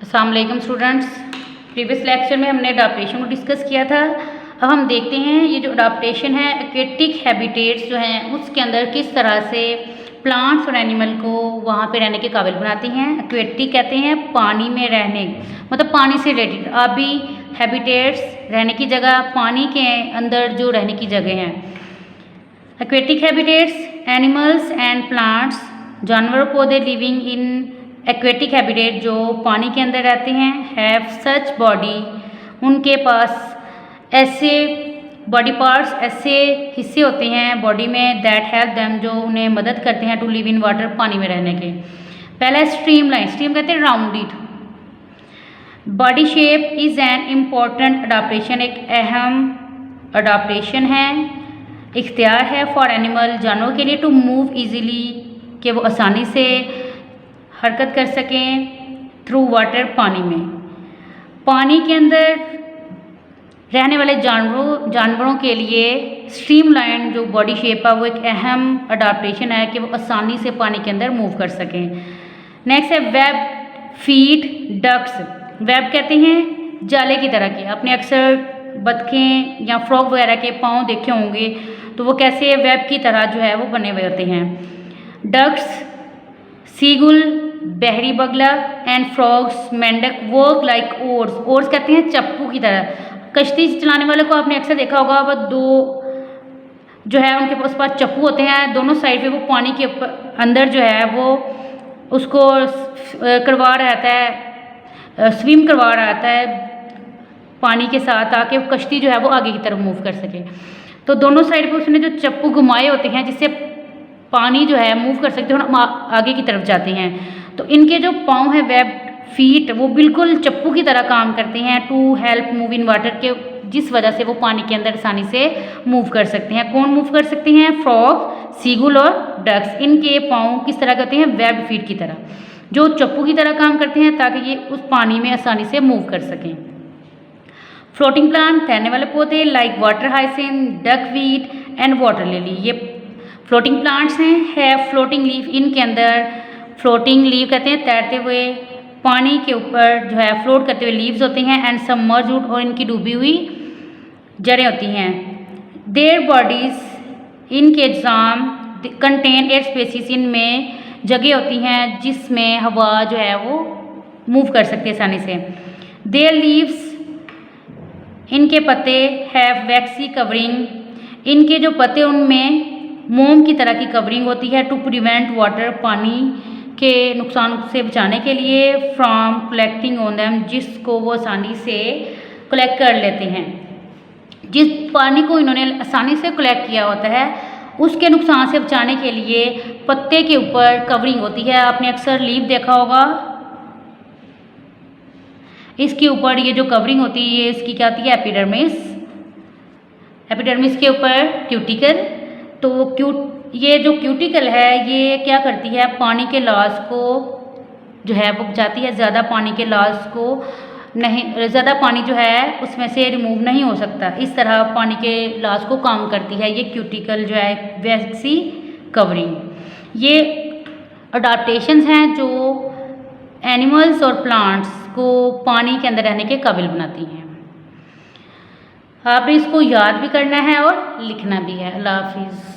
अस्सलाम वालेकुम students. Previous lecture में हमने अडाप्टेशन को डिस्कस किया था। अब हम देखते हैं ये जो अडाप्टेशन है एक्वेटिक हैबिटेट्स जो हैं उसके अंदर किस तरह से प्लांट्स और एनिमल को वहाँ पे रहने के काबिल बनाती हैं। एक्वेटिक कहते हैं पानी में रहने, मतलब पानी से रिलेटेड। अभी हैबिटेट्स रहने की जगह, पानी के अंदर जो रहने की जगह हैं। Aquatic habitats animals and plants, जानवर पौधे लिविंग इन एक्वेटिक हैबिटेट जो पानी के अंदर रहते हैं, हैव सच बॉडी, उनके पास ऐसे बॉडी पार्ट्स, ऐसे हिस्से होते हैं बॉडी में दैट हेल्प देम, जो उन्हें मदद करते हैं टू लिव इन वाटर, पानी में रहने के। पहला स्ट्रीम लाइन, स्ट्रीम कहते हैं rounded. Body shape is an important adaptation, एक अहम अडाप्टेशन है, इख्तियार है फॉर एनिमल, जानवरों के लिए, टू मूव ईजीली, कि वो आसानी से हरकत कर सकें थ्रू वाटर, पानी में। पानी के अंदर रहने वाले जानवरों के लिए स्ट्रीमलाइन जो बॉडी शेप है वो एक अहम अडाप्टेशन है कि वो आसानी से पानी के अंदर मूव कर सकें। नेक्स्ट है वेब फीट डक्स। वेब कहते हैं जाले की तरह के, आपने अक्सर बतखें या फ्रॉग वगैरह के पाँव देखे होंगे, तो वो कैसे वेब की तरह जो है वो बने हुए होते हैं। डक्स, सीगुल, बहरी बगला एंड फ्रॉग्स, मेंढक वर्क लाइक ओर्स। ओर्स कहते हैं चप्पू की तरह। कश्ती चलाने वाले को आपने अक्सर देखा होगा, वह दो जो है उनके पास चप्पू होते हैं, दोनों साइड पे वो पानी के अंदर जो है वो उसको करवा रहता है, स्विम करवा रहता है पानी के साथ, ताकि कश्ती जो है वो आगे की तरफ मूव कर सके। तो दोनों साइड पे उसने जो चप्पू घुमाए होते हैं जिससे पानी जो है मूव कर सकते हैं और आगे की तरफ जाते हैं। तो इनके जो पाँव हैं वेब फीट, वो बिल्कुल चप्पू की तरह काम करते हैं to help move in water के, जिस वजह से वो पानी के अंदर आसानी से मूव कर सकते हैं। कौन मूव कर सकते हैं? फ्रॉग, सीगुल और डक्स। इनके पाँव किस तरह करते हैं? वेब फीट की तरह, जो चप्पू की तरह काम करते हैं ताकि ये उस पानी में आसानी से मूव कर सकें। फ्लोटिंग प्लांट, तैरने वाले पौधे like water hyacinth, duckweed and water lily, ये फ्लोटिंग प्लांट्स हैं। है फ्लोटिंग लीफ, इनके अंदर फ्लोटिंग लीफ कहते हैं तैरते हुए पानी के ऊपर जो है फ्लोट करते हुए लीव्स होते हैं। एंड सबमर्ज्ड, और इनकी डूबी हुई जड़ें होती हैं। देयर बॉडीज, इनके एग्जाम कंटेन एयर स्पेसिस, इनमें जगह होती हैं जिसमें हवा जो है वो मूव कर सकती है आसानी से। देयर लीव्स, इनके पत्ते हैव वैक्सी कवरिंग, इनके जो पत्ते उनमें मोम की तरह की कवरिंग होती है टू प्रिवेंट वाटर, पानी के नुकसान से बचाने के लिए, फ्रॉम कलेक्टिंग ऑन देम, जिसको वो आसानी से कलेक्ट कर लेते हैं। जिस पानी को इन्होंने आसानी से कलेक्ट किया होता है उसके नुकसान से बचाने के लिए पत्ते के ऊपर कवरिंग होती है। आपने अक्सर लीफ देखा होगा, इसके ऊपर ये जो कवरिंग होती है ये इसकी क्या होती है? एपिडर्मिस। एपिडर्मिस के ऊपर क्यूटिकल। तो ये जो क्यूटिकल है ये क्या करती है? पानी के लॉस को जो है वो बचाती है। ज़्यादा पानी के लॉस को नहीं, ज़्यादा पानी जो है उसमें से रिमूव नहीं हो सकता, इस तरह पानी के लॉस को काम करती है ये क्यूटिकल जो है वैक्सी कवरिंग। ये अडाप्टेशंस हैं जो एनिमल्स और प्लांट्स को पानी के अंदर रहने के काबिल बनाती हैं। आपने इसको याद भी करना है और लिखना भी है। अल्लाह हाफिज़।